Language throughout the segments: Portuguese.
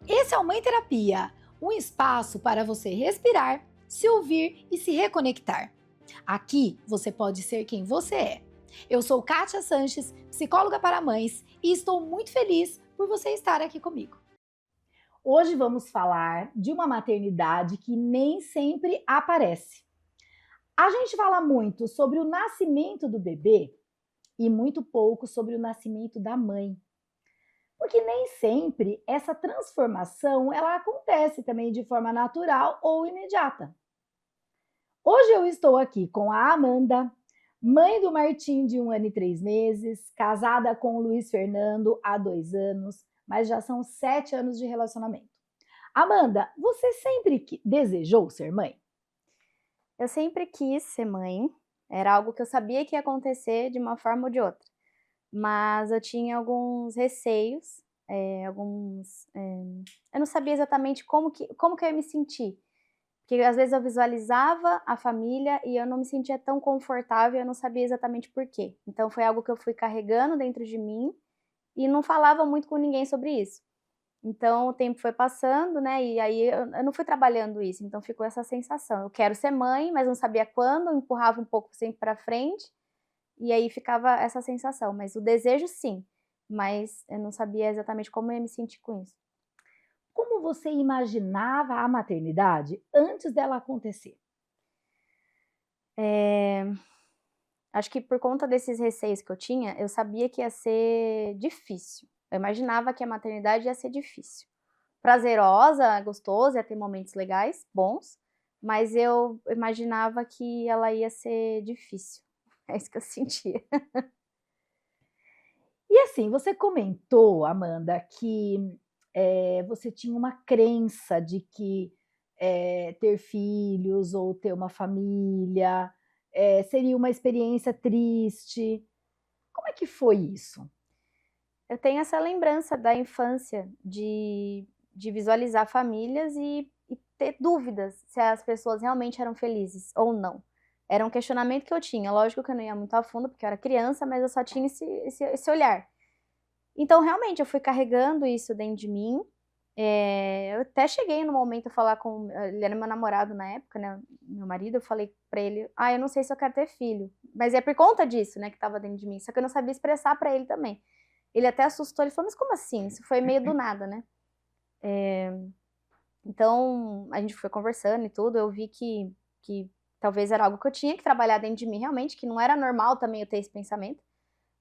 Esse é o Mãe Terapia, um espaço para você respirar, se ouvir e se reconectar. Aqui você pode ser quem você é. Eu sou Kátia Sanches, psicóloga para mães, e estou muito feliz por você estar aqui comigo. Hoje vamos falar de uma maternidade que nem sempre aparece. A gente fala muito sobre o nascimento do bebê e muito pouco sobre o nascimento da mãe. Porque nem sempre essa transformação ela acontece também de forma natural ou imediata. Hoje eu estou aqui com a Amanda, mãe do Martim de 1 ano e 3 meses, casada com o Luiz Fernando há 2 anos, mas já são 7 anos de relacionamento. Amanda, você sempre desejou ser mãe? Eu sempre quis ser mãe, era algo que eu sabia que ia acontecer de uma forma ou de outra, mas eu tinha alguns receios, eu não sabia exatamente como que eu ia me sentir, porque às vezes eu visualizava a família e eu não me sentia tão confortável, eu não sabia exatamente por quê. Então foi algo que eu fui carregando dentro de mim e não falava muito com ninguém sobre isso. Então o tempo foi passando, né, e aí eu não fui trabalhando isso, então ficou essa sensação, eu quero ser mãe, mas não sabia quando, eu empurrava um pouco sempre para frente, e aí ficava essa sensação, mas o desejo sim, mas eu não sabia exatamente como eu ia me sentir com isso. Como você imaginava a maternidade antes dela acontecer? Eh, Acho que por conta desses receios que eu tinha, eu sabia que ia ser difícil, eu imaginava que a maternidade ia ser difícil. Prazerosa, gostosa, ia ter momentos legais, bons, mas eu imaginava que ela ia ser difícil. É isso que eu sentia. E assim, você comentou, Amanda, que você tinha uma crença de que ter filhos ou ter uma família seria uma experiência triste. Como é que foi isso? Eu tenho essa lembrança da infância de visualizar famílias e ter dúvidas se as pessoas realmente eram felizes ou não. Era um questionamento que eu tinha. Lógico que eu não ia muito a fundo, porque eu era criança, mas eu só tinha esse olhar. Então, realmente, eu fui carregando isso dentro de mim. Eu até cheguei no momento a falar com ele era meu namorado na época, né, meu marido, eu falei pra ele: "Ah, eu não sei se eu quero ter filho", mas é por conta disso, né, que estava dentro de mim, só que eu não sabia expressar pra ele também. Ele até assustou, ele falou: "Mas como assim?" Isso foi meio do nada, né. Então, a gente foi conversando e tudo, eu vi que talvez era algo que eu tinha que trabalhar dentro de mim realmente, que não era normal também eu ter esse pensamento,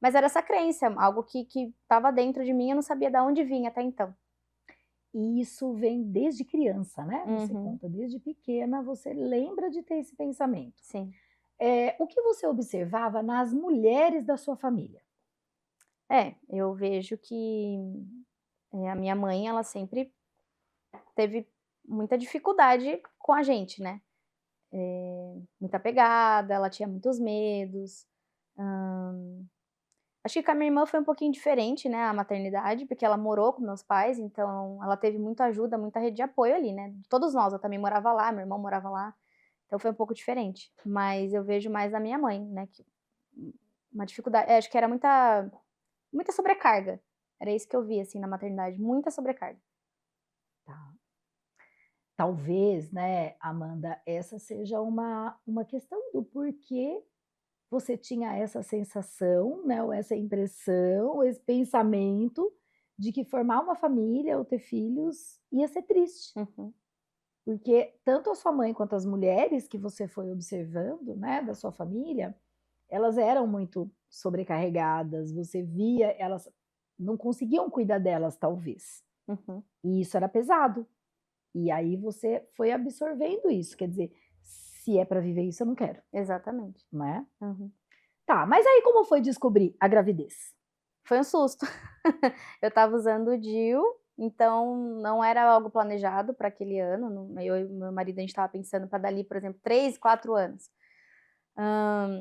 mas era essa crença, algo que estava dentro de mim, eu não sabia de onde vinha até então. E isso vem desde criança, né? Você Uhum, conta desde pequena, você lembra de ter esse pensamento. sim. O que você observava nas mulheres da sua família? Eu vejo que, a minha mãe, ela sempre teve muita dificuldade com a gente, né. Muito apegada, ela tinha muitos medos. Hã, Acho que com a minha irmã foi um pouquinho diferente, né, a maternidade, porque ela morou com meus pais, então ela teve muita ajuda, muita rede de apoio ali, né, de todos nós, eu também morava lá, meu irmão morava lá, então foi um pouco diferente. Mas eu vejo mais na minha mãe, né, que uma dificuldade acho que era muita sobrecarga, era isso que eu via, assim, na maternidade, muita sobrecarga. Tá. Talvez, né, Amanda, essa seja uma questão do porquê você tinha essa sensação, né, ou essa impressão, esse pensamento de que formar uma família ou ter filhos ia ser triste. Uhum, Porque tanto a sua mãe quanto as mulheres que você foi observando, né, da sua família, elas eram muito sobrecarregadas, você via elas não conseguiam cuidar delas talvez, uhum, e isso era pesado. E aí você foi absorvendo isso, quer dizer, se é para viver isso eu não quero, exatamente. né. Uhum. Tá, mas aí como foi descobrir a gravidez? Foi um susto. Eu estava usando o DIU, então não era algo planejado para aquele ano, eu e meu marido, a gente estava pensando para dali, por exemplo, 3, 4 anos.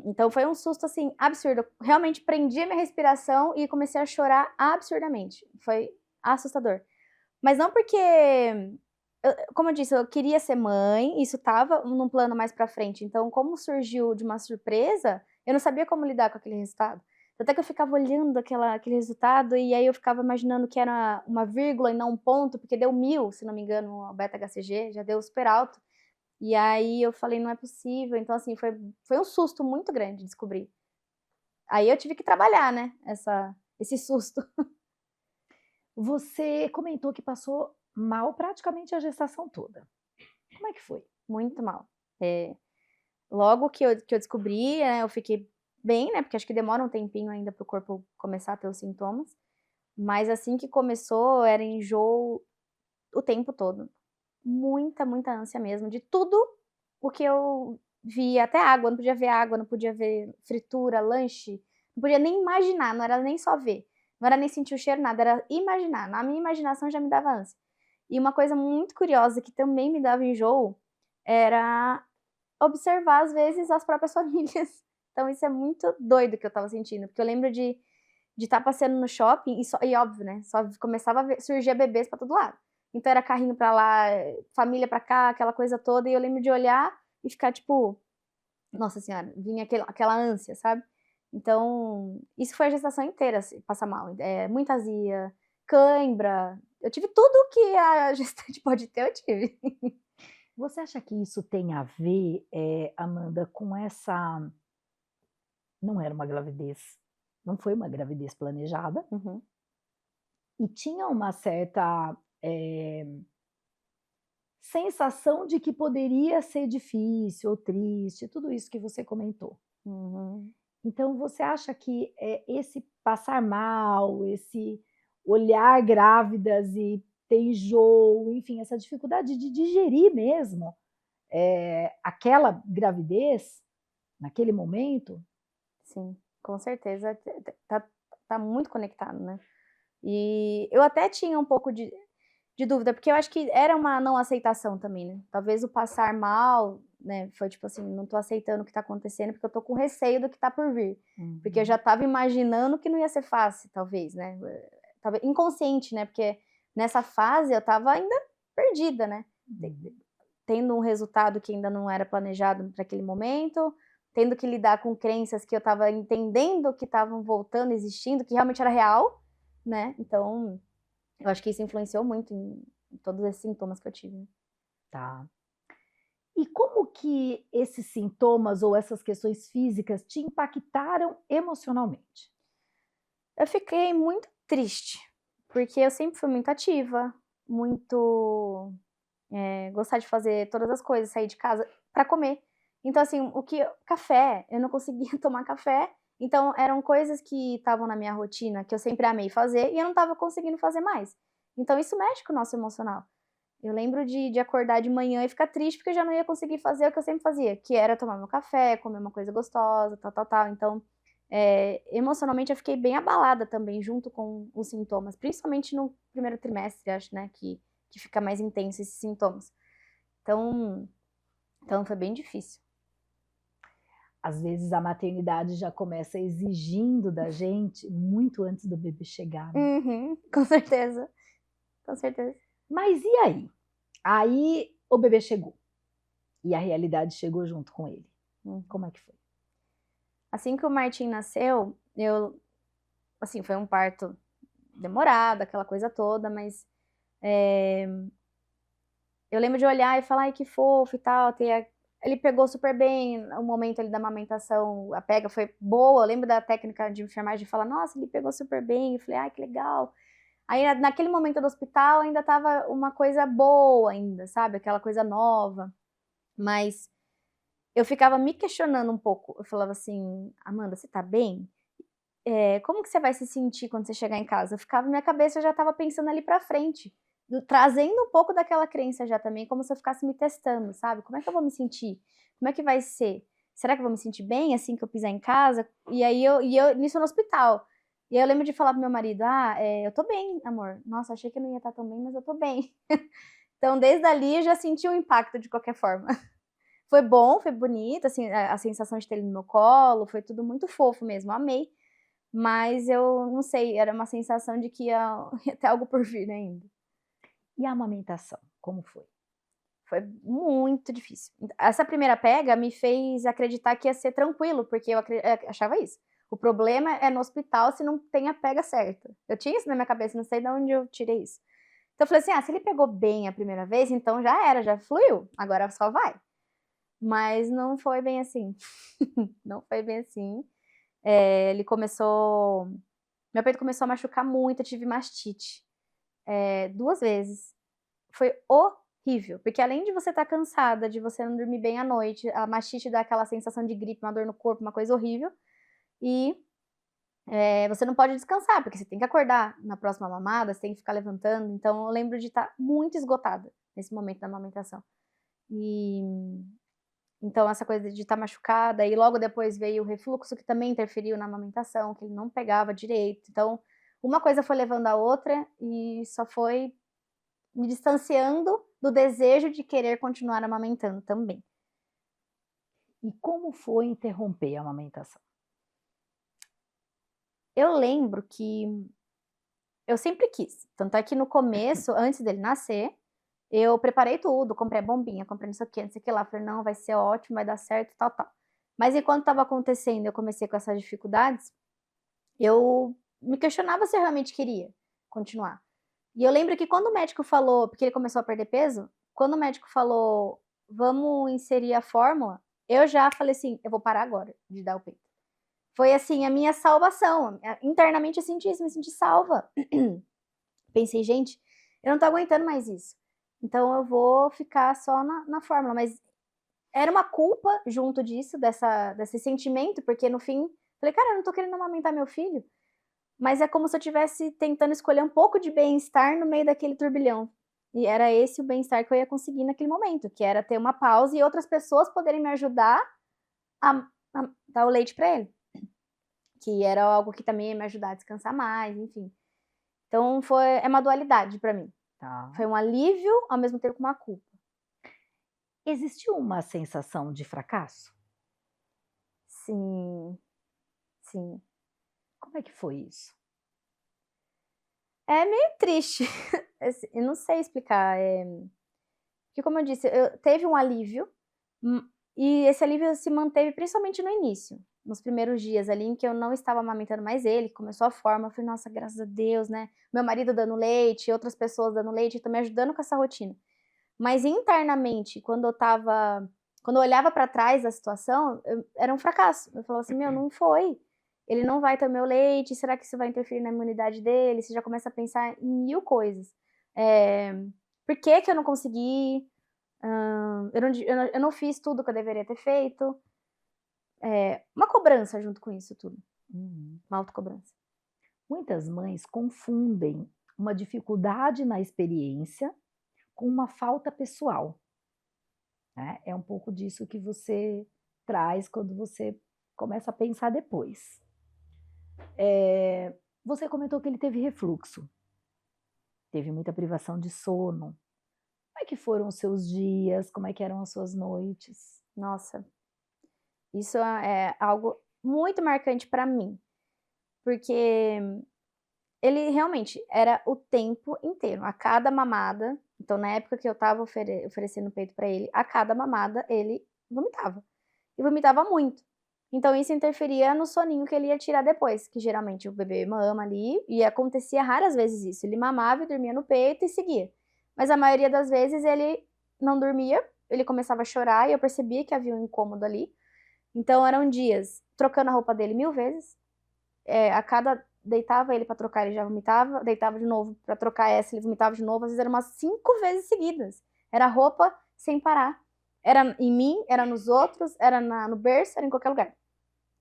Então foi um susto, assim, absurdo, eu realmente prendi a minha respiração e comecei a chorar absurdamente, foi assustador. Mas não porque como eu disse, eu queria ser mãe, isso estava num plano mais pra frente, então como surgiu de uma surpresa, eu não sabia como lidar com aquele resultado. Até que eu ficava olhando aquele resultado, e aí eu ficava imaginando que era uma vírgula e não um ponto, porque deu 1000, se não me engano, a beta-HCG, já deu super alto. E aí eu falei: "Não é possível". Então, assim, foi um susto muito grande descobrir. Aí eu tive que trabalhar, né, esse susto. Você comentou que passou mal praticamente a gestação toda. Como é que foi? Muito mal. Logo que eu descobri, eu fiquei bem, né, porque acho que demora um tempinho ainda para o corpo começar a ter os sintomas, mas assim que começou era enjoo o tempo todo. Muita, muita ânsia mesmo, de tudo o que eu via, até água, não podia ver água, não podia ver fritura, lanche, não podia nem imaginar, não era nem só ver, não era nem sentir o cheiro, nada, era imaginar, na minha imaginação já me dava ânsia. E uma coisa muito curiosa que também me dava enjoo, era observar às vezes as próprias famílias. Então isso é muito doido que eu estava sentindo, porque eu lembro de estar passeando no shopping e óbvio, né, só começava a surgir bebês pra todo lado. Então era carrinho pra lá, família pra cá, aquela coisa toda, e eu lembro de olhar e ficar tipo, nossa senhora, vinha aquela ânsia, sabe. Então, isso foi a gestação inteira, assim, passar mal, muita azia, cãibra, eu tive tudo que a gestante pode ter, eu tive. Você acha que isso tem a ver, Amanda, com essa não era uma gravidez, não foi uma gravidez planejada, Uhum. e tinha uma certa, sensação de que poderia ser difícil ou triste, tudo isso que você comentou. Uhum. Então você acha que, esse passar mal, esse olhar grávidas e ter enjoo, enfim, essa dificuldade de digerir mesmo, aquela gravidez, naquele momento, Sim, com certeza tá muito conectado, né. E eu até tinha um pouco de dúvida, porque eu acho que era uma não aceitação também, né. Talvez o passar mal, né, foi tipo assim: "Não tô aceitando o que tá acontecendo, porque eu tô com receio do que tá por vir". Porque eu já uhum, estava imaginando que não ia ser fácil, talvez, né. Talvez inconsciente, né, porque nessa fase eu estava ainda perdida, né. Te uhum. Tendo um resultado que ainda não era planejado para aquele momento, tendo que lidar com crenças que eu estava entendendo que estavam voltando, existindo, que realmente era real, né. Então eu acho que isso influenciou muito em todos esses sintomas que eu tive, né. Tá. E como que esses sintomas ou essas questões físicas te impactaram emocionalmente? Eu fiquei muito triste, porque eu sempre fui muito ativa, muito, gostar de fazer todas as coisas, sair de casa para comer. Então, assim, café, eu não conseguia tomar café, então eram coisas que estavam na minha rotina, que eu sempre amei fazer, e eu não estava conseguindo fazer mais. Então isso mexe com o nosso emocional. Eu lembro de acordar de manhã e ficar triste, porque eu já não ia conseguir fazer o que eu sempre fazia, que era tomar meu café, comer uma coisa gostosa, tal, tal, tal. Então, emocionalmente eu fiquei bem abalada também, junto com os sintomas, principalmente no primeiro trimestre, acho, né, que fica mais intenso esses sintomas. Então foi bem difícil. Às vezes a maternidade já começa exigindo da gente muito antes do bebê chegar, né. Uhum, com certeza, com certeza. Mas e aí? Aí o bebê chegou, e a realidade chegou junto com ele. Uhum. Como é que foi? Assim que o Martim nasceu, assim, foi um parto demorado, aquela coisa toda, mas, eh eu lembro de olhar e falar: "Ai, que fofo e tal", ele pegou super bem o momento ali da amamentação, a pega foi boa, eu lembro da técnica de enfermagem falar: "Nossa, ele pegou super bem", eu falei: "Ai, que legal". Aí naquele momento do hospital ainda estava uma coisa boa ainda, sabe, aquela coisa nova, mas eu ficava me questionando um pouco, eu falava assim: "Amanda, você tá bem? Como que você vai se sentir quando você chegar em casa?". Eu ficava minha cabeça já estava pensando ali pra frente, trazendo um pouco daquela crença já também, como se eu ficasse me testando, sabe. Como é que eu vou me sentir? Como é que vai ser? Será que eu vou me sentir bem assim que eu pisar em casa? E eu nisso no hospital. E aí eu lembro de falar para meu marido: "Ah, eu tô bem, amor. Nossa, achei que eu não ia estar tão bem, mas eu tô bem". Então desde ali eu já senti o impacto de qualquer forma. Foi bom, foi bonito, assim, a sensação de ter ele no meu colo, foi tudo muito fofo mesmo, amei. Mas eu não sei, era uma sensação de que ia ter algo por vir ainda. E a amamentação, como foi? Foi muito difícil. Essa primeira pega me fez acreditar que ia ser tranquilo, porque eu achava isso. O problema é no hospital se não tem a pega certa. Eu tinha isso na minha cabeça, não sei de onde eu tirei isso. Então eu falei assim, se ele pegou bem a primeira vez, então já era, já fluiu, agora só vai. Mas não foi bem assim. Não foi bem assim. Ele começou... Meu peito começou a machucar muito, eu tive mastite. 2 vezes. Foi horrível, porque além de você estar cansada, de você não dormir bem à noite, a mastite dá aquela sensação de gripe, uma dor no corpo, uma coisa horrível. E você não pode descansar, porque você tem que acordar na próxima mamada, você tem que ficar levantando. Então eu lembro de estar muito esgotada nesse momento da amamentação. E então essa coisa de estar machucada, e logo depois veio o refluxo, que também interferiu na amamentação, que ele não pegava direito. Então uma coisa foi levando a outra e só foi me distanciando do desejo de querer continuar amamentando também. E como foi interromper a amamentação? Eu lembro que eu sempre quis, tanto é que no começo, antes dele nascer, eu preparei tudo, comprei a bombinha, comprei não sei o que lá, falei, não, vai ser ótimo, vai dar certo, tal, tal. Mas enquanto estava acontecendo, eu comecei com essas dificuldades, eu me questionava se eu realmente queria continuar. E eu lembro que quando o médico falou, porque ele começou a perder peso, quando o médico falou, vamos inserir a fórmula, eu já falei assim, eu vou parar agora de dar o peito. Foi assim, a minha salvação. Internamente eu senti isso, me senti salva. Pensei, gente, eu não tô aguentando mais isso. Então eu vou ficar só na fórmula. Mas era uma culpa junto disso, desse sentimento, porque no fim, falei, cara, eu não tô querendo amamentar meu filho. Mas é como se eu estivesse tentando escolher um pouco de bem-estar no meio daquele turbilhão. E era esse o bem-estar que eu ia conseguir naquele momento, que era ter uma pausa e outras pessoas poderem me ajudar a dar o leite para ele. Que era algo que também ia me ajudar a descansar mais, enfim. Então é uma dualidade para mim. Tá. Foi um alívio, ao mesmo tempo uma culpa. Existiu uma sensação de fracasso? Sim, sim. Como é que foi isso? É meio triste. Eu não sei explicar. Porque, como eu disse, teve um alívio, e esse alívio se manteve principalmente no início. Nos primeiros dias ali, em que eu não estava amamentando mais ele, começou a forma, eu falei, nossa, graças a Deus, né? Meu marido dando leite, outras pessoas dando leite, também ajudando com essa rotina. Mas internamente, quando eu olhava para trás da situação, era um fracasso. Eu falava assim, meu, não foi. Ele não vai ter o meu leite, será que isso vai interferir na imunidade dele? Você já começa a pensar em 1000 coisas. Por que eu não consegui? Eu não fiz tudo que eu deveria ter feito. Uma cobrança junto com isso tudo. Uma autocobrança. Muitas mães confundem uma dificuldade na experiência com uma falta pessoal. Né? É um pouco disso que você traz quando você começa a pensar depois. Você comentou que ele teve refluxo, teve muita privação de sono. Como é que foram os seus dias? Como é que eram as suas noites? Nossa, isso é algo muito marcante para mim, porque ele realmente era o tempo inteiro, a cada mamada. Então, na época que eu estava oferecendo peito para ele, a cada mamada ele vomitava. E vomitava muito. Então, isso interferia no soninho que ele ia tirar depois, que geralmente o bebê mama ali, e acontecia raras vezes isso. Ele mamava e dormia no peito e seguia. Mas a maioria das vezes ele não dormia, ele começava a chorar e eu percebia que havia um incômodo ali. Então, eram dias trocando a roupa dele 1000 vezes. A cada deitava ele para trocar, ele já vomitava, deitava de novo para trocar essa, ele vomitava de novo, às vezes eram umas 5 vezes seguidas. Era roupa sem parar. Era em mim, era nos outros, era no berço, era em qualquer lugar.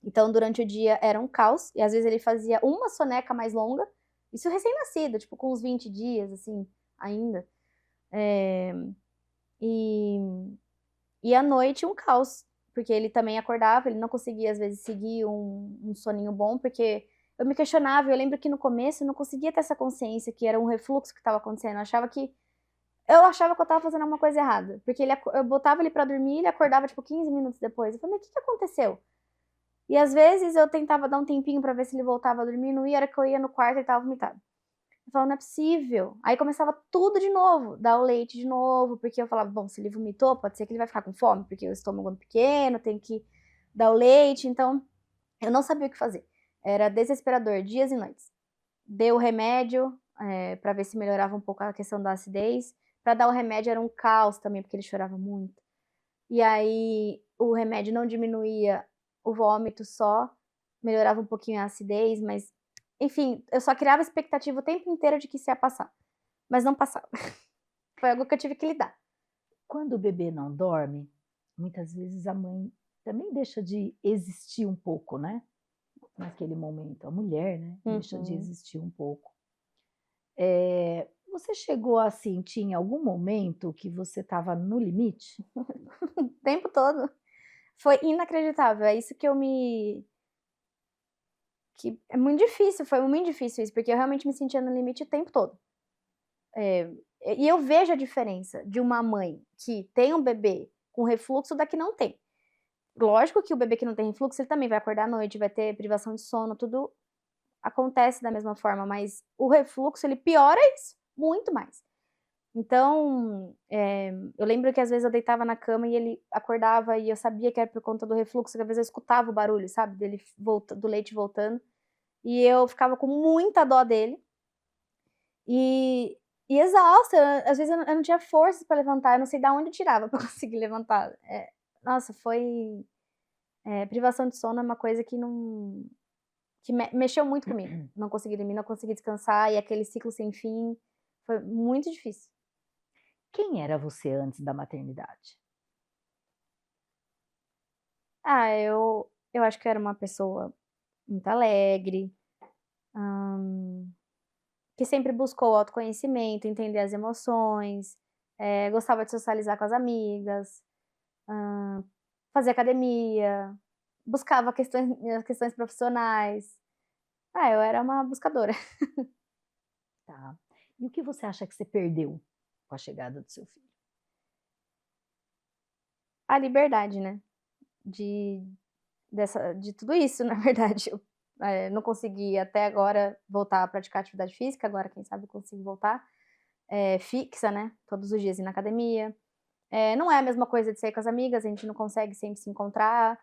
Então, durante o dia era um caos, e às vezes ele fazia uma soneca mais longa, isso recém-nascido, tipo com uns 20 dias, assim, ainda. E à noite um caos, porque ele também acordava, ele não conseguia às vezes seguir um soninho bom, porque eu me questionava, eu lembro que no começo eu não conseguia ter essa consciência que era um refluxo que estava acontecendo, eu achava que eu tava fazendo alguma coisa errada, porque eu botava ele pra dormir, ele acordava tipo 15 minutos depois, eu falei, mas o que aconteceu? E às vezes eu tentava dar um tempinho pra ver se ele voltava a dormir, não ia, era que eu ia no quarto e ele tava vomitado. Eu falava, não é possível. Aí começava tudo de novo, dar o leite de novo, porque eu falava, bom, se ele vomitou, pode ser que ele vai ficar com fome, porque o estômago é pequeno, tem que dar o leite, então eu não sabia o que fazer. Era desesperador, dias e noites. Deu o remédio, pra ver se melhorava um pouco a questão da acidez. Pra dar o remédio era um caos também, porque ele chorava muito. E aí o remédio não diminuía o vômito só, melhorava um pouquinho a acidez, mas enfim, eu só criava expectativa o tempo inteiro de que isso ia passar, mas não passava. Foi algo que eu tive que lidar. Quando o bebê não dorme, muitas vezes a mãe também deixa de existir um pouco, né? Naquele momento, a mulher, né? Deixa de existir um pouco. Você chegou a sentir em algum momento que você estava no limite? O tempo todo. Foi inacreditável, é isso que que é muito difícil, foi muito difícil isso, porque eu realmente me sentia no limite o tempo todo. E eu vejo a diferença de uma mãe que tem um bebê com refluxo da que não tem. Lógico que o bebê que não tem refluxo, ele também vai acordar à noite, vai ter privação de sono, tudo acontece da mesma forma, mas o refluxo, ele piora isso, muito mais. Então, eu lembro que às vezes eu deitava na cama e ele acordava e eu sabia que era por conta do refluxo, que às vezes eu escutava o barulho, sabe, dele do leite voltando, e eu ficava com muita dó dele, e exausta, às vezes eu não tinha forças pra levantar, eu não sei de onde eu tirava pra conseguir levantar. Nossa, foi privação de sono é uma coisa que não que mexeu muito comigo. Não consegui dormir, não consegui descansar, e aquele ciclo sem fim, foi muito difícil. Quem era você antes da maternidade? Eu acho que eu era uma pessoa muito alegre, que sempre buscou o autoconhecimento, entender as emoções, gostava de socializar com as amigas, fazia academia, buscava minhas questões profissionais. Eu era uma buscadora. Tá. E o que você acha que você perdeu com a chegada do seu filho? A liberdade, né, de tudo isso, na verdade. Eu, não consegui até agora voltar a praticar atividade física, agora quem sabe eu consigo voltar, fixa, né, todos os dias ir na academia. Não é a mesma coisa de sair com as amigas, a gente não consegue sempre se encontrar.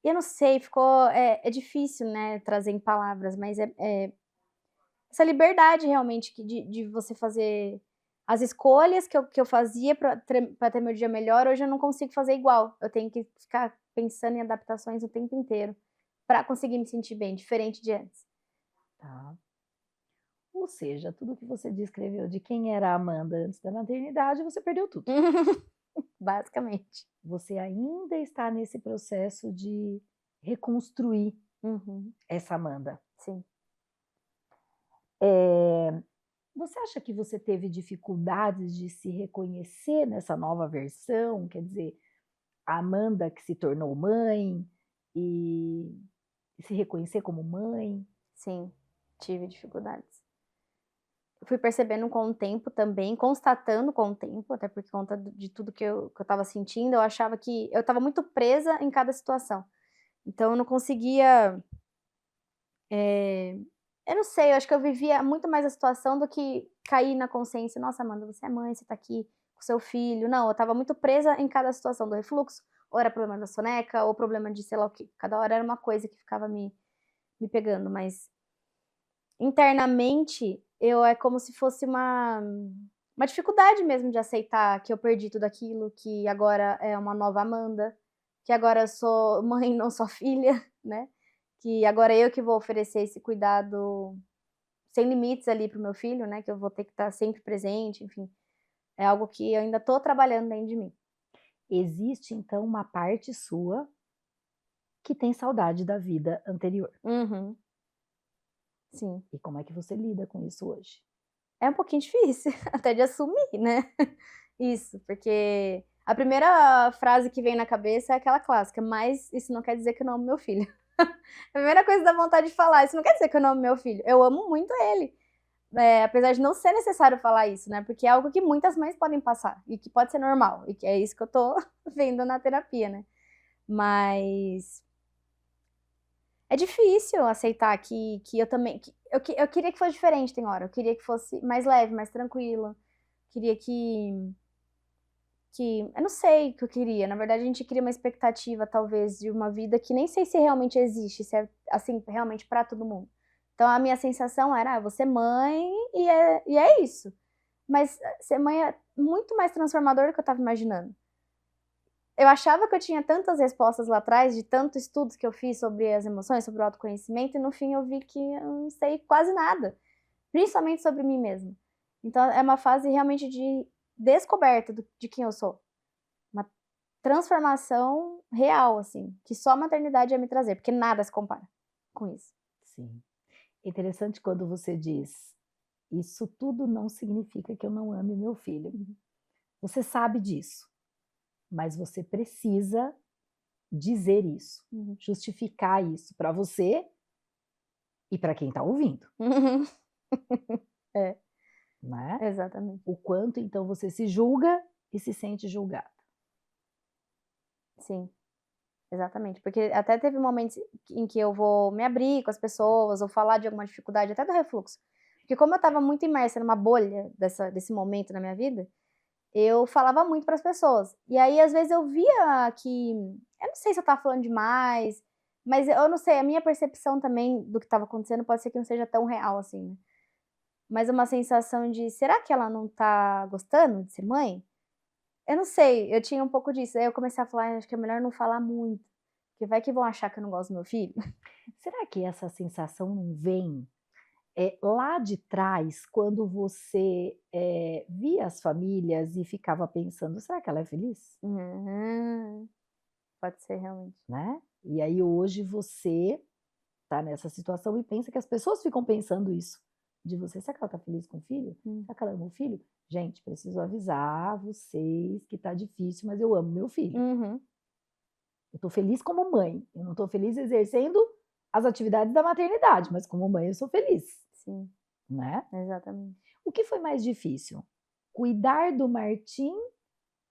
E eu não sei, ficou é difícil, né, trazer em palavras, mas essa liberdade realmente de você fazer as escolhas que eu fazia pra ter meu dia melhor, hoje eu não consigo fazer igual. Eu tenho que ficar pensando em adaptações o tempo inteiro pra conseguir me sentir bem, diferente de antes. Tá. Ou seja, tudo que você descreveu de quem era a Amanda antes da maternidade, você perdeu tudo. Basicamente. Você ainda está nesse processo de reconstruir essa Amanda. Sim. Você acha que você teve dificuldades de se reconhecer nessa nova versão? Quer dizer, a Amanda que se tornou mãe e se reconhecer como mãe? Sim, tive dificuldades. Eu fui percebendo com o tempo também, constatando com o tempo, até por conta de tudo que eu estava sentindo, eu achava que eu estava muito presa em cada situação. Então eu não conseguia, eu não sei, eu acho que eu vivia muito mais a situação do que cair na consciência: "Nossa, Amanda, você é mãe, você tá aqui com seu filho". Não, eu estava muito presa em cada situação do refluxo, ou era problema da soneca, ou problema de sei lá o quê. Cada hora era uma coisa que ficava me pegando, mas internamente, é como se fosse uma dificuldade mesmo de aceitar que eu perdi tudo aquilo, que agora é uma nova Amanda, que agora eu sou mãe, não só filha, né, que agora eu que vou oferecer esse cuidado sem limites ali para o meu filho, né, que eu vou ter que estar sempre presente, enfim, é algo que eu ainda estou trabalhando dentro de mim. Existe então uma parte sua que tem saudade da vida anterior. Uhum. Sim. E como é que você lida com isso hoje? É um pouquinho difícil até de assumir, né, isso, porque a primeira frase que vem na cabeça é aquela clássica: "Mas isso não quer dizer que eu não amo meu filho". A primeira coisa que dá vontade de falar: "Isso não quer dizer que eu não amo meu filho, eu amo muito ele". Apesar de não ser necessário falar isso, né, porque é algo que muitas mães podem passar, e que pode ser normal, e que é isso que eu tô vendo na terapia, né. Mas é difícil aceitar que eu também eu queria que fosse diferente tem hora, eu queria que fosse mais leve, mais tranquilo, queria que que eu não sei o que eu queria. Na verdade, a gente cria uma expectativa, talvez, de uma vida que nem sei se realmente existe, se é assim, realmente pra todo mundo. Então a minha sensação era, vou ser mãe e é isso. Mas ser mãe é muito mais transformador do que eu tava imaginando. Eu achava que eu tinha tantas respostas lá atrás, de tantos estudos que eu fiz sobre as emoções, sobre o autoconhecimento, e no fim eu vi que eu não sei quase nada, principalmente sobre mim mesma. Então é uma fase realmente de descoberta de quem eu sou. Uma transformação real, assim, que só a maternidade ia me trazer, porque nada se compara com isso. Sim. Interessante quando você diz: "Isso tudo não significa que eu não ame meu filho". Você sabe disso, mas você precisa dizer isso, Uhum. justificar isso para você e para quem está ouvindo, Uhum. É, né. exatamente. O quanto então você se julga e se sente julgada. Sim, exatamente. Porque até teve momentos em que eu vou me abrir com as pessoas ou falar de alguma dificuldade, até do refluxo. Porque como eu estava muito imersa numa bolha desse momento na minha vida, eu falava muito para as pessoas. E aí, às vezes, eu via que eu não sei se eu estava falando demais, mas eu não sei, a minha percepção também do que estava acontecendo pode ser que não seja tão real assim, né. Mas uma sensação de: "Será que ela não tá gostando de ser mãe?". Eu não sei, eu tinha um pouco disso. Aí eu comecei a falar: "Acho que é melhor não falar muito, porque vai que vão achar que eu não gosto do meu filho". Será que essa sensação não vem, lá de trás, quando você, via as famílias e ficava pensando: "Será que ela é feliz?", Uhum. Pode ser realmente. né. E aí hoje você tá nessa situação e pensa que as pessoas ficam pensando isso de você: "Será que ela tá feliz com o filho? Hum. Será que ela ama o filho?". Gente, preciso avisar vocês que tá difícil, mas eu amo meu filho. Uhum. Eu tô feliz como mãe, eu não tô feliz exercendo as atividades da maternidade, mas como mãe eu sou feliz, Sim, né. exatamente. O que foi mais difícil? Cuidar do Martim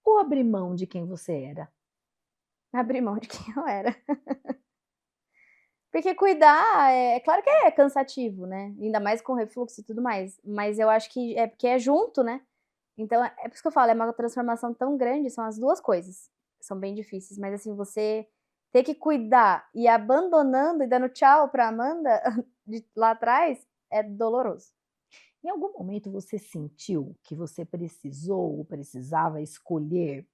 ou abrir mão de quem você era? Abrir mão de quem eu era. Porque cuidar é claro que é cansativo, né, ainda mais com refluxo e tudo mais, mas eu acho que é porque é junto, né. Então é por isso que eu falo, é uma transformação tão grande, são as 2 coisas, são bem difíceis, mas assim, você ter que cuidar e abandonando e dando tchau pra Amanda de lá atrás, é doloroso. Em algum momento você sentiu que você precisou ou precisava escolher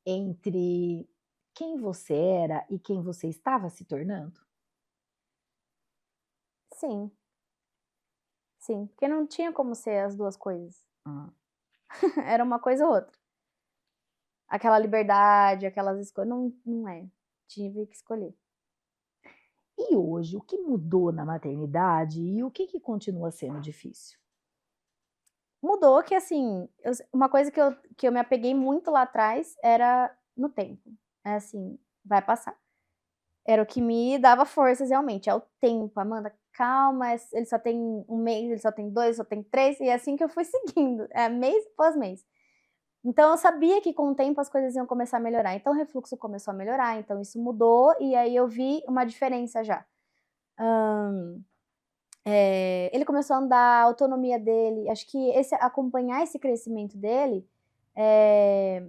entre quem você era e quem você estava se tornando? Sim, sim, porque não tinha como ser as 2 coisas, Hã. era uma coisa ou outra. Aquela liberdade, aquelas escolhas, não é, tive que escolher. E hoje, o que mudou na maternidade e o que continua sendo difícil? Mudou que assim, uma coisa que eu me apeguei muito lá atrás era no tempo, é assim, vai passar. Era o que me dava forças realmente, é o tempo, Amanda, calma, ele só tem 1 mês, ele só tem 2, só tem 3, e é assim que eu fui seguindo, mês após mês. Então eu sabia que com o tempo as coisas iam começar a melhorar, então o refluxo começou a melhorar, então isso mudou, e aí eu vi uma diferença já. Ele começou a andar, a autonomia dele, acho que acompanhar esse crescimento dele, eh,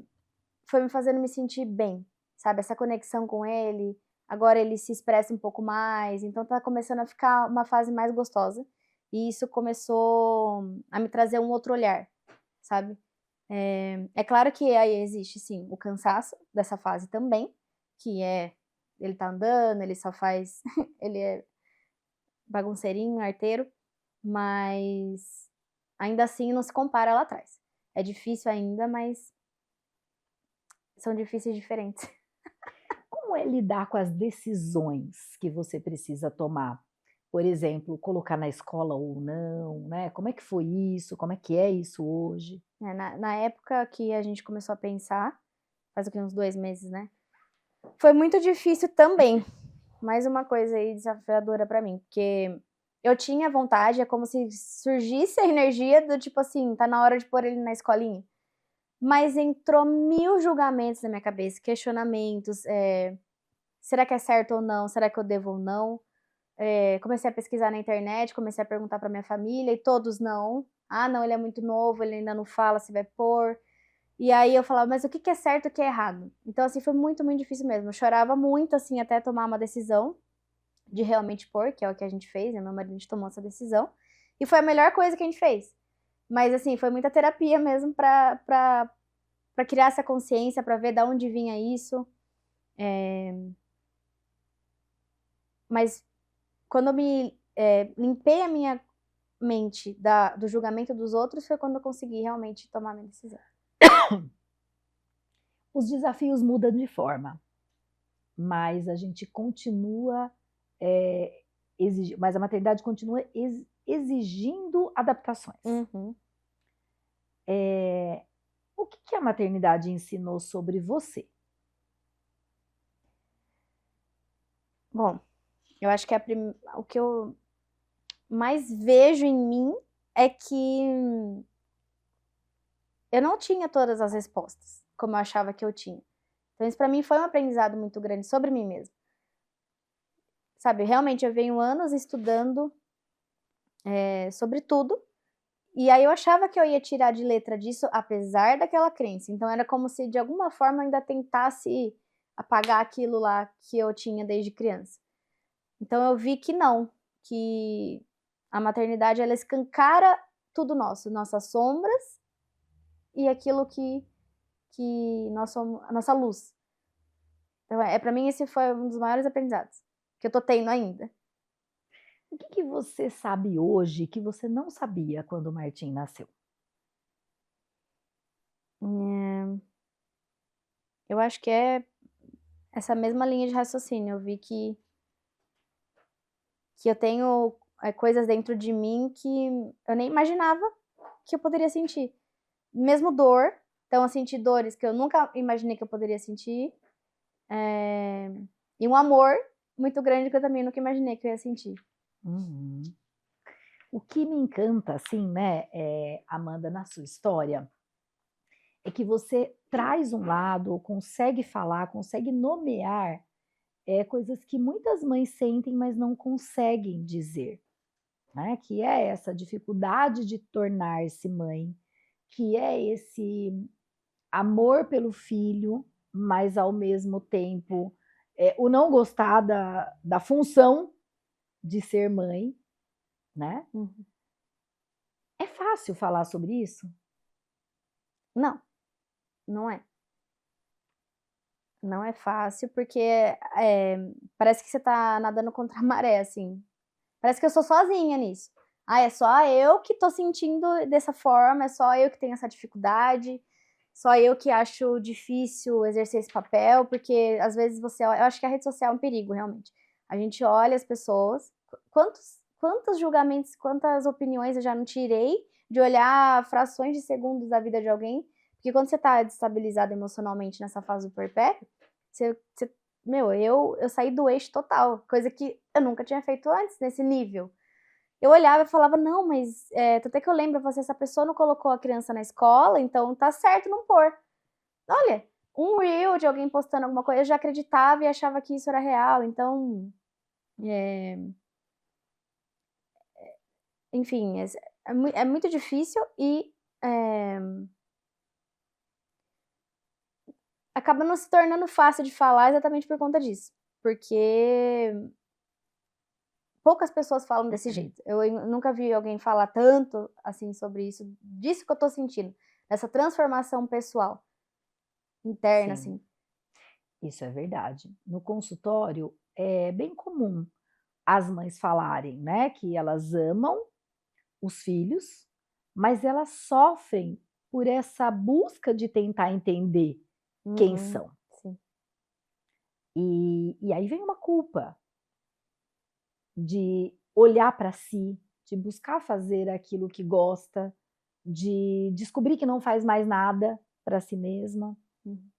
foi me fazendo me sentir bem, sabe, essa conexão com ele, agora ele se expressa um pouco mais, então tá começando a ficar uma fase mais gostosa, e isso começou a me trazer um outro olhar, sabe. É claro que aí existe sim o cansaço dessa fase também, que é, ele tá andando, ele só faz ele é bagunceirinho, arteiro, mas ainda assim não se compara lá atrás. É difícil ainda, mas são difíceis diferentes. Como é lidar com as decisões que você precisa tomar? Por exemplo, colocar na escola ou não, né? Como é que foi isso? Como é isso hoje? Na época que a gente começou a pensar, faz o quê? Uns 2 meses, né, foi muito difícil também. Mais uma coisa aí desafiadora pra mim, porque eu tinha vontade, é como se surgisse a energia do tipo assim: "Tá na hora de pôr ele na escolinha". Mas entrou 1000 julgamentos na minha cabeça, questionamentos, será que é certo ou não? Será que eu devo ou não? Comecei a pesquisar na internet, comecei a perguntar pra minha família e todos não. "Ah não, ele é muito novo, ele ainda não fala se vai pôr". E aí eu falava, mas o que que é certo e o que é errado? Então, assim, foi muito, muito difícil mesmo. Eu chorava muito, assim, até tomar uma decisão de realmente pôr, que é o que a gente fez, né? Meu marido, a gente tomou essa decisão. E foi a melhor coisa que a gente fez. Mas, assim, foi muita terapia mesmo pra criar essa consciência, pra ver de onde vinha isso. Mas quando eu me limpei a minha mente do julgamento dos outros, foi quando eu consegui realmente tomar a minha decisão. Os desafios mudam de forma, mas a gente continua mas a maternidade continua exigindo adaptações. Uhum. O que a maternidade ensinou sobre você? Bom, eu acho que o que eu mais vejo em mim é que eu não tinha todas as respostas, como eu achava que eu tinha. Então isso pra mim foi um aprendizado muito grande sobre mim mesma. Sabe, realmente eu venho anos estudando sobre tudo, e aí eu achava que eu ia tirar de letra disso, apesar daquela crença. Então era como se de alguma forma eu ainda tentasse apagar aquilo lá que eu tinha desde criança. Então eu vi que não, que a maternidade ela escancara tudo nosso, nossas sombras e aquilo que nós somos, a nossa luz. Então para mim esse foi um dos maiores aprendizados que eu tô tendo ainda. O que você sabe hoje que você não sabia quando o Martim nasceu? Eu acho que é essa mesma linha de raciocínio. Eu vi que eu tenho coisas dentro de mim que eu nem imaginava que eu poderia sentir. Mesmo dor, então eu senti dores que eu nunca imaginei que eu poderia sentir. E um amor muito grande que eu também nunca imaginei que eu ia sentir. Uhum. O que me encanta, assim, né, Amanda, na sua história, é que você traz um lado, consegue falar, consegue nomear coisas que muitas mães sentem, mas não conseguem dizer, né? Que é essa dificuldade de tornar-se mãe, que é esse amor pelo filho, mas ao mesmo tempo o não gostar da função de ser mãe, né? Uhum. É fácil falar sobre isso? Não, não é. Não é fácil, porque parece que você tá nadando contra a maré, assim. Parece que eu sou sozinha nisso. Ah, é só eu que tô sentindo dessa forma, é só eu que tenho essa dificuldade, só eu que acho difícil exercer esse papel, porque às vezes eu acho que a rede social é um perigo, realmente. A gente olha as pessoas, quantos julgamentos, quantas opiniões eu já não tirei de olhar frações de segundos da vida de alguém, porque quando você tá destabilizado emocionalmente nessa fase do puerpério, eu saí do eixo total, coisa que eu nunca tinha feito antes, nesse nível. Eu olhava e falava, não, mas até que eu lembro, você, essa pessoa não colocou a criança na escola, então tá certo não pôr. Olha, um reel de alguém postando alguma coisa, eu já acreditava e achava que isso era real, então, enfim, é muito difícil e acaba não se tornando fácil de falar exatamente por conta disso, porque poucas pessoas falam desse jeito. Eu nunca vi alguém falar tanto assim sobre isso, disso que eu tô sentindo, essa transformação pessoal, interna, Sim, assim. isso é verdade. No consultório é bem comum as mães falarem, né, que elas amam os filhos, mas elas sofrem por essa busca de tentar entender quem Uhum, são. sim. E aí vem uma culpa de olhar para si, de buscar fazer aquilo que gosta, de descobrir que não faz mais nada para si mesma. Uhum.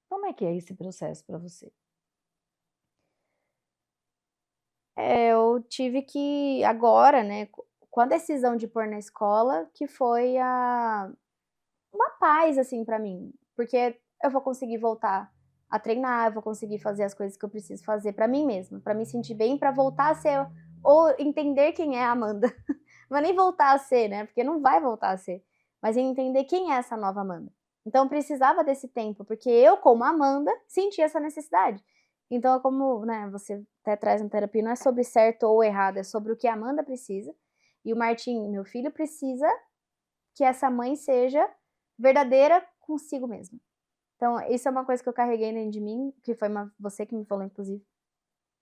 Como é que é esse processo para você? Eu tive que agora, né, com a decisão de pôr na escola, que foi uma paz, assim, pra mim, porque eu vou conseguir voltar a treinar, eu vou conseguir fazer as coisas que eu preciso fazer pra mim mesma, pra me sentir bem, pra voltar a ser ou entender quem é a Amanda. Não vai nem voltar a ser, né, porque não vai voltar a ser, mas entender quem é essa nova Amanda. Então eu precisava desse tempo, porque eu, como Amanda, sentia essa necessidade. Então, como, né, você até traz na terapia, não é sobre certo ou errado, é sobre o que a Amanda precisa. E o Martim, meu filho, precisa que essa mãe seja verdadeira consigo mesma. Então, isso é uma coisa que eu carreguei dentro de mim, que foi você que me falou, inclusive,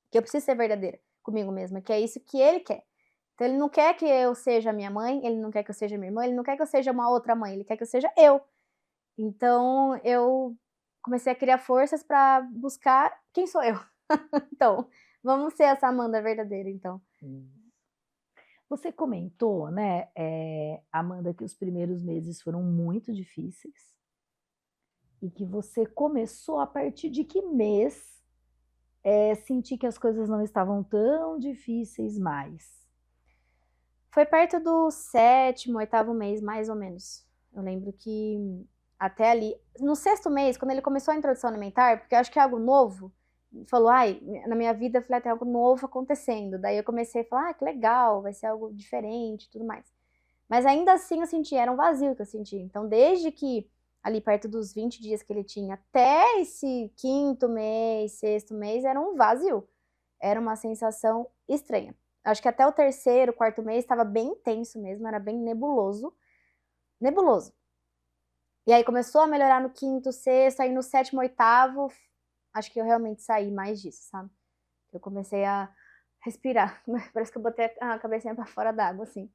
que eu preciso ser verdadeira comigo mesma, que é isso que ele quer. Então, ele não quer que eu seja minha mãe, ele não quer que eu seja minha irmã, ele não quer que eu seja uma outra mãe, ele quer que eu seja eu. Então, eu comecei a criar forças para buscar quem sou eu. Então, vamos ser essa Amanda verdadeira, então. Você comentou, né, Amanda, que os primeiros meses foram muito difíceis e que você começou a partir de que mês sentir que as coisas não estavam tão difíceis mais? Foi perto do 7º, 8º mês, mais ou menos. Eu lembro que até ali, no 6º mês, quando ele começou a introdução alimentar, porque eu acho que é algo novo, falou, ai, na minha vida, eu falei, tem algo novo acontecendo. Daí eu comecei a falar, que legal, vai ser algo diferente e tudo mais. Mas ainda assim eu senti, era um vazio que eu senti. Então, desde que ali perto dos 20 dias que ele tinha, até esse 5º mês, 6º mês, era um vazio. Era uma sensação estranha. Acho que até o 3º, 4º mês estava bem intenso mesmo, era bem nebuloso. Nebuloso. E aí começou a melhorar no 5º, 6º, aí no 7º, 8º, acho que eu realmente saí mais disso, sabe? Eu comecei a respirar. Parece que eu botei a cabecinha pra fora d'água, assim.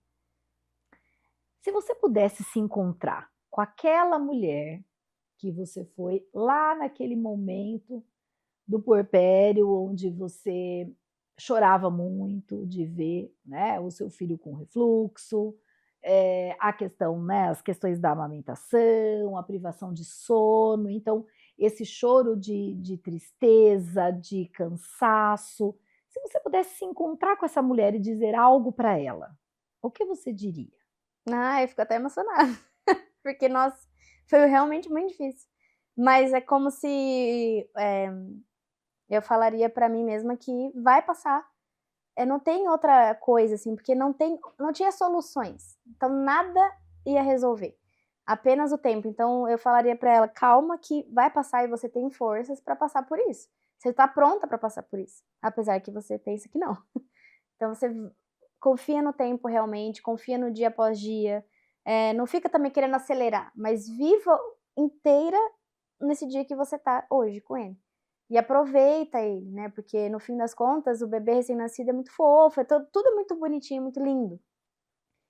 Se você pudesse se encontrar com aquela mulher que você foi lá naquele momento do puerpério, onde você chorava muito de ver, né, o seu filho com refluxo, a questão, né, as questões da amamentação, a privação de sono, então esse choro de tristeza, de cansaço. Se você pudesse se encontrar com essa mulher e dizer algo para ela, o que você diria? Eu fico até emocionada, porque, nossa, foi realmente muito difícil. Mas é como se eu falaria pra mim mesma que vai passar. Não tem outra coisa, assim, porque não tinha soluções. Então nada ia resolver. Apenas o tempo. Então eu falaria pra ela, calma que vai passar e você tem forças pra passar por isso. Você tá pronta pra passar por isso, apesar que você pensa que não. Então você confia no tempo realmente, confia no dia após dia. Não fica também querendo acelerar, mas viva inteira nesse dia que você tá hoje com ele. E aproveita ele, né? Porque no fim das contas, o bebê recém-nascido é muito fofo, é tudo muito bonitinho, muito lindo.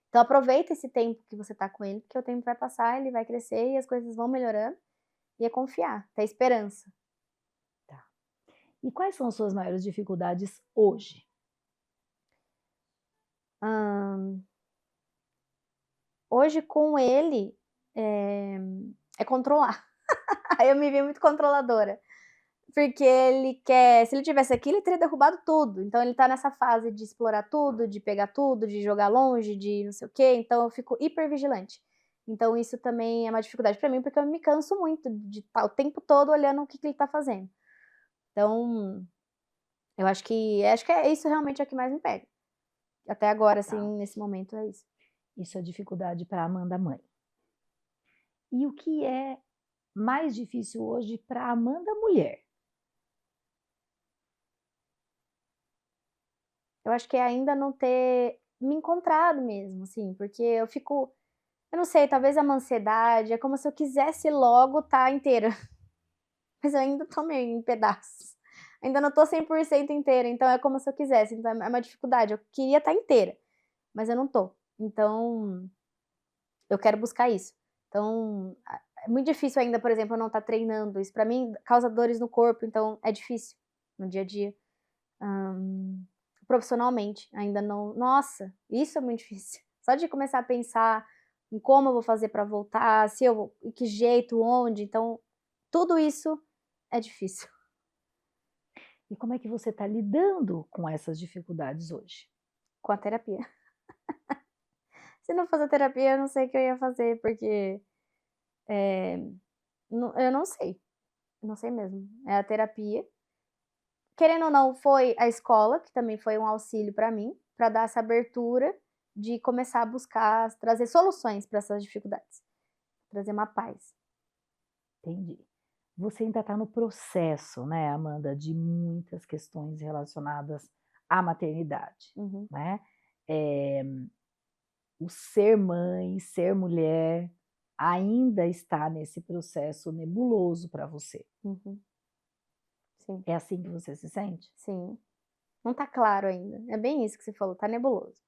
Então aproveita esse tempo que você tá com ele, porque o tempo vai passar, ele vai crescer e as coisas vão melhorando. E é confiar, ter esperança. Tá. E quais são as suas maiores dificuldades hoje? Hoje com ele é controlar. Aí eu me vi muito controladora. Porque ele quer, se ele tivesse aqui, ele teria derrubado tudo. Então ele tá nessa fase de explorar tudo, de pegar tudo, de jogar longe, de não sei o quê. Então eu fico hiper vigilante. Então isso também é uma dificuldade pra mim, porque eu me canso muito de estar o tempo todo olhando o que ele tá fazendo. Então, eu acho que é isso realmente é o que mais me pega. Até agora, assim, Tá. nesse momento é isso. Isso é dificuldade para Amanda mãe. E o que é mais difícil hoje para Amanda mulher? Eu acho que é ainda não ter me encontrado mesmo, assim, porque eu não sei, talvez é uma ansiedade, é como se eu quisesse logo estar inteira. Mas eu ainda tô meio em pedaços. Ainda não tô 100% inteira, então é como se eu quisesse, então é uma dificuldade. Eu queria estar inteira, mas eu não tô. Então, eu quero buscar isso. Então, é muito difícil ainda, por exemplo, eu não estar treinando. Isso pra mim causa dores no corpo, então é difícil no dia a dia. Profissionalmente, ainda não. Nossa, isso é muito difícil. Só de começar a pensar em como eu vou fazer pra voltar, se eu vou, em que jeito, onde. Então, tudo isso é difícil. E como é que você está lidando com essas dificuldades hoje? Com a terapia. Se não fosse a terapia, eu não sei o que eu ia fazer, porque eu não sei. Não sei mesmo. É a terapia. Querendo ou não, foi a escola, que também foi um auxílio para mim, para dar essa abertura de começar a buscar, trazer soluções para essas dificuldades, trazer uma paz. Entendi. Você ainda está no processo, né, Amanda, de muitas questões relacionadas à maternidade, Uhum. né? Eh, o ser mãe, ser mulher, ainda está nesse processo nebuloso para você. Uhum. Sim, É assim que você se sente? sim. Não tá claro ainda. É bem isso que você falou, tá nebuloso.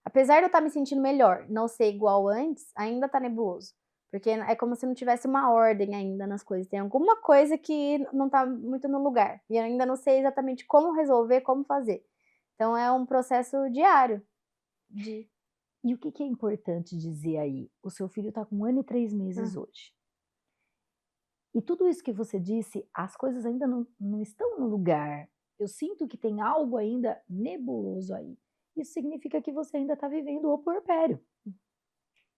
Apesar de eu estar me sentindo melhor, não ser igual antes, ainda tá nebuloso. Porque é como se não tivesse uma ordem ainda nas coisas. Tem alguma coisa que não tá muito no lugar. E eu ainda não sei exatamente como resolver, como fazer. Então é um processo diário de. E o que é importante dizer aí? O seu filho está com 1 ano e 3 meses Ah, hoje. E tudo isso que você disse, as coisas ainda não estão no lugar. Eu sinto que tem algo ainda nebuloso aí. Isso significa que você ainda está vivendo o puerpério.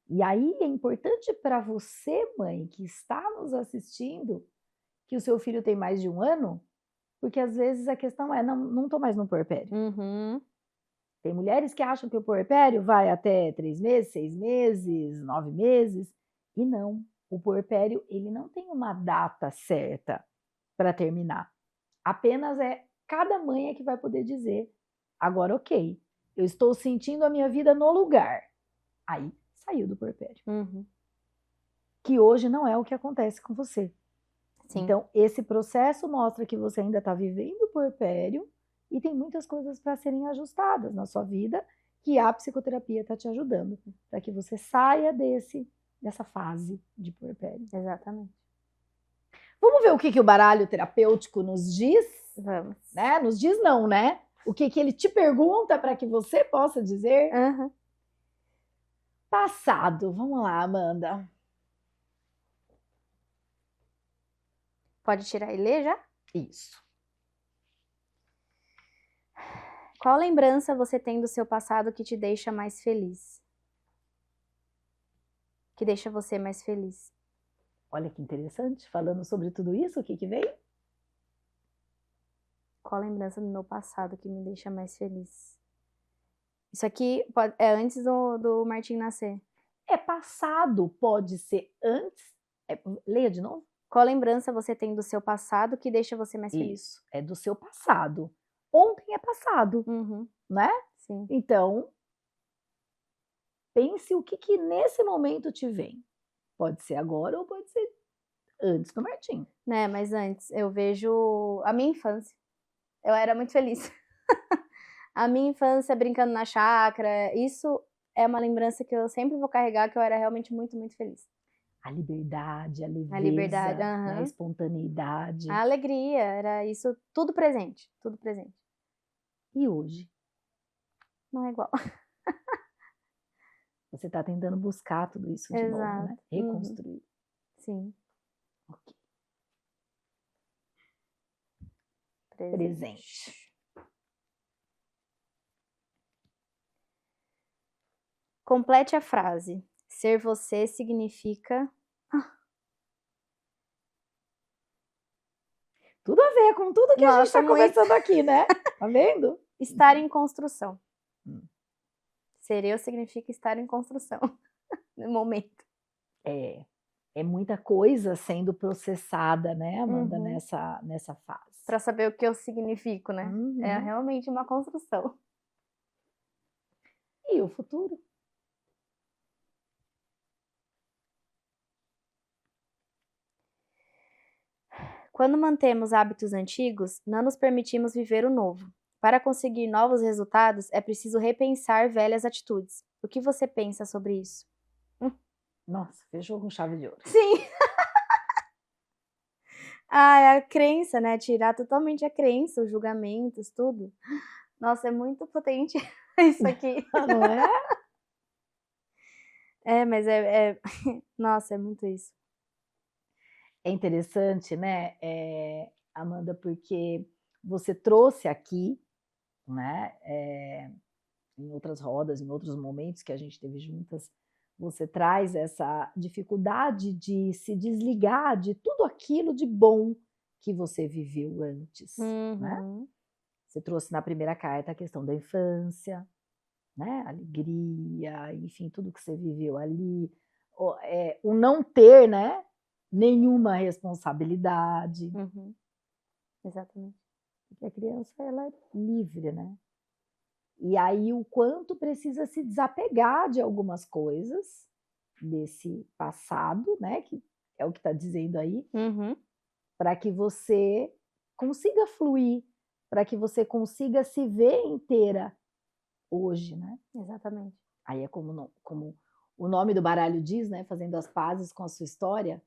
E aí é importante para você, mãe, que está nos assistindo, que o seu filho tem mais de 1 ano, porque às vezes a questão é, não estou mais no puerpério. uhum, Tem mulheres que acham que o puerpério vai até 3 meses, 6 meses, 9 meses, e não. O puerpério, ele não tem uma data certa para terminar. Apenas é cada mãe é que vai poder dizer, agora ok, eu estou sentindo a minha vida no lugar. Aí saiu do puerpério. uhum. Que hoje não é o que acontece com você. Sim, Então, esse processo mostra que você ainda está vivendo o puerpério e tem muitas coisas para serem ajustadas na sua vida que a psicoterapia está te ajudando para que você saia dessa fase de puerpério. exatamente. Vamos ver o que o baralho terapêutico nos diz? Vamos. Né? Nos diz não, né? O que ele te pergunta para que você possa dizer? Aham. Passado. Vamos lá, Amanda. Pode tirar e ler já? Isso. Qual lembrança você tem do seu passado que te deixa mais feliz? Que deixa você mais feliz? Olha que interessante. Falando sobre tudo isso, o que veio? Qual lembrança do meu passado que me deixa mais feliz? Isso aqui é antes do Martim nascer. É passado, pode ser antes. Leia de novo. Qual lembrança você tem do seu passado que deixa você mais feliz? Isso, é do seu passado. Ontem é passado, Uhum, né? sim. Então, pense o que nesse momento te vem. Pode ser agora ou pode ser antes do Martim. Né, mas antes, eu vejo a minha infância. Eu era muito feliz. A minha infância brincando na chácara, isso é uma lembrança que eu sempre vou carregar, que eu era realmente muito, muito feliz. A liberdade, a A liberdade, leveza, né? A aham. espontaneidade. A alegria, era isso, tudo presente, tudo presente. E hoje? Não é igual. Você está tentando buscar tudo isso de novo, Exato. né? Uhum. Reconstruir. Sim, Ok. presente. Complete a frase. Ser você significa Tudo a ver com tudo que a gente Nossa, está muito. conversando aqui, né? Tá vendo? estar em construção. Hum. Ser eu significa estar em construção no momento. É muita coisa sendo processada, né, Amanda, Uhum. nessa fase. Para saber o que eu significo, né? É Uhum. realmente uma construção. E o futuro? Quando mantemos hábitos antigos, não nos permitimos viver o novo. Para conseguir novos resultados, é preciso repensar velhas atitudes. O que você pensa sobre isso? Nossa, fechou com chave de ouro. Sim. Ah, é a crença, né? Tirar totalmente a crença, os julgamentos, tudo. Nossa, é muito potente isso aqui. Não é? É, mas Nossa, é muito isso. É interessante, né, Amanda, porque você trouxe aqui, né, em outras rodas, em outros momentos que a gente teve juntas, você traz essa dificuldade de se desligar de tudo aquilo de bom que você viveu antes, né? Uhum. Você trouxe na primeira carta a questão da infância, né? Alegria, enfim, tudo que você viveu ali, o não ter, né? nenhuma responsabilidade. Exatamente. Porque a criança, ela é livre, né? E aí o quanto precisa se desapegar de algumas coisas desse passado, né? Que é o que está dizendo aí, para que você consiga fluir, para que você consiga se ver inteira hoje, né? Exatamente. Aí é como o nome do baralho diz, né? Fazendo as pazes com a sua história.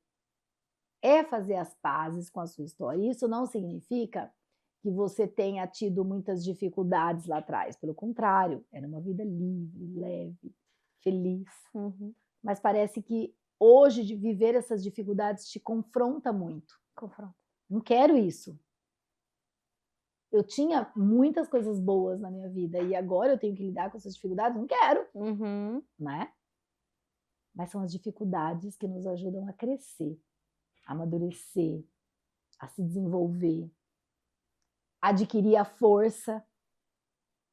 É fazer as pazes com a sua história. Isso não significa que você tenha tido muitas dificuldades lá atrás. Pelo contrário, era uma vida livre, leve, feliz. Mas parece que hoje, de viver essas dificuldades te confronta muito. Confronta. Não quero isso. Eu tinha muitas coisas boas na minha vida e agora eu tenho que lidar com essas dificuldades? Não quero, né? Mas são as dificuldades que nos ajudam a crescer, a amadurecer, a se desenvolver, adquirir a força,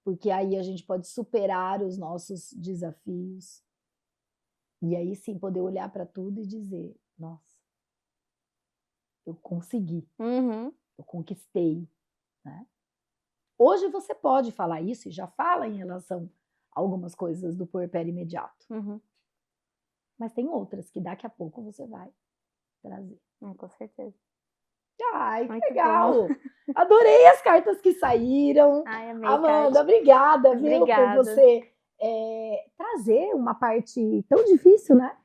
porque aí a gente pode superar os nossos desafios. E aí sim poder olhar para tudo e dizer, nossa, eu consegui, eu conquistei, né? Hoje você pode falar isso e já fala em relação a algumas coisas do puerpério imediato. Mas tem outras que daqui a pouco você vai trazer. Com certeza. Ai, que Muito legal! Adorei as cartas que saíram. Ai, amei, Amanda, Kátia. obrigada, viu, Obrigada. por você trazer uma parte tão difícil, né?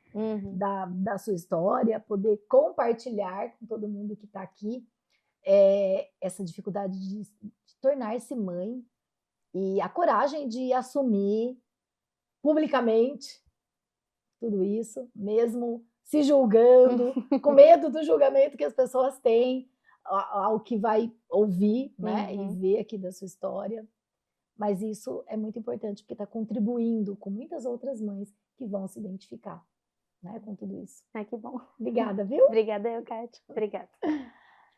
Da sua história, poder compartilhar com todo mundo que está aqui essa dificuldade de tornar-se mãe e a coragem de assumir publicamente tudo isso, mesmo se julgando, com medo do julgamento que as pessoas têm ao que vai ouvir, né, e ver aqui da sua história. Mas isso é muito importante, porque está contribuindo com muitas outras mães que vão se identificar, né, com tudo isso. Ai, que bom. Obrigada, viu? Obrigada, Kátia. Obrigada.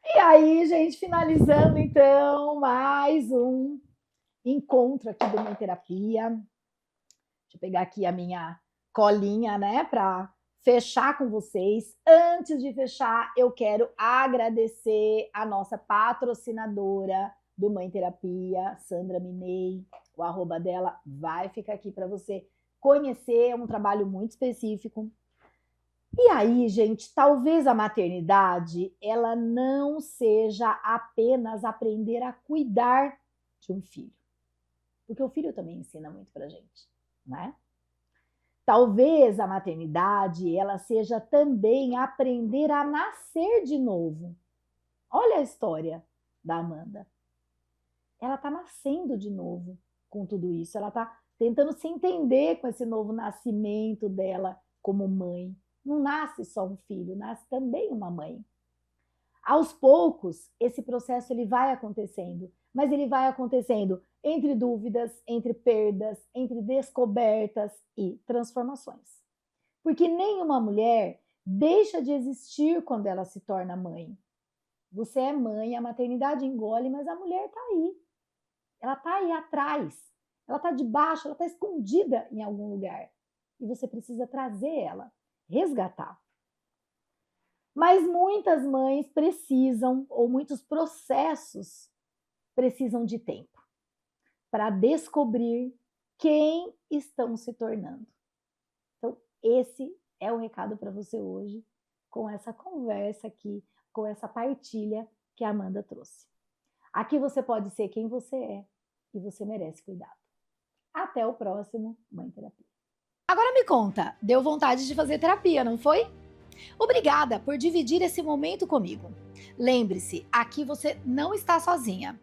E aí, gente, finalizando então mais um encontro aqui do Mãe Terapia. Deixa eu pegar aqui a minha colinha, né, para fechar com vocês. Antes de fechar, eu quero agradecer a nossa patrocinadora do Mãe Terapia, Sandra Minei. O arroba dela vai ficar aqui para você conhecer, é um trabalho muito específico. E aí, gente, talvez a maternidade, ela não seja apenas aprender a cuidar de um filho. Porque o filho também ensina muito pra gente, né? Talvez a maternidade, ela seja também aprender a nascer de novo. Olha a história da Amanda. Ela tá nascendo de novo com tudo isso. Ela tá tentando se entender com esse novo nascimento dela como mãe. Não nasce só um filho, nasce também uma mãe. Aos poucos, esse processo ele vai acontecendo, mas ele vai acontecendo entre dúvidas, entre perdas, entre descobertas e transformações. Porque nenhuma mulher deixa de existir quando ela se torna mãe. Você é mãe, a maternidade engole, mas a mulher está aí. Ela está aí atrás, ela está debaixo, ela está escondida em algum lugar. E você precisa trazer ela, resgatar. Mas muitas mães precisam, ou muitos processos precisam de tempo para descobrir quem estão se tornando. Então, esse é o recado para você hoje, com essa conversa aqui, com essa partilha que a Amanda trouxe. Aqui você pode ser quem você é e você merece cuidado. Até o próximo Mãe Terapia. Agora me conta, deu vontade de fazer terapia, não foi? Obrigada por dividir esse momento comigo. Lembre-se, aqui você não está sozinha.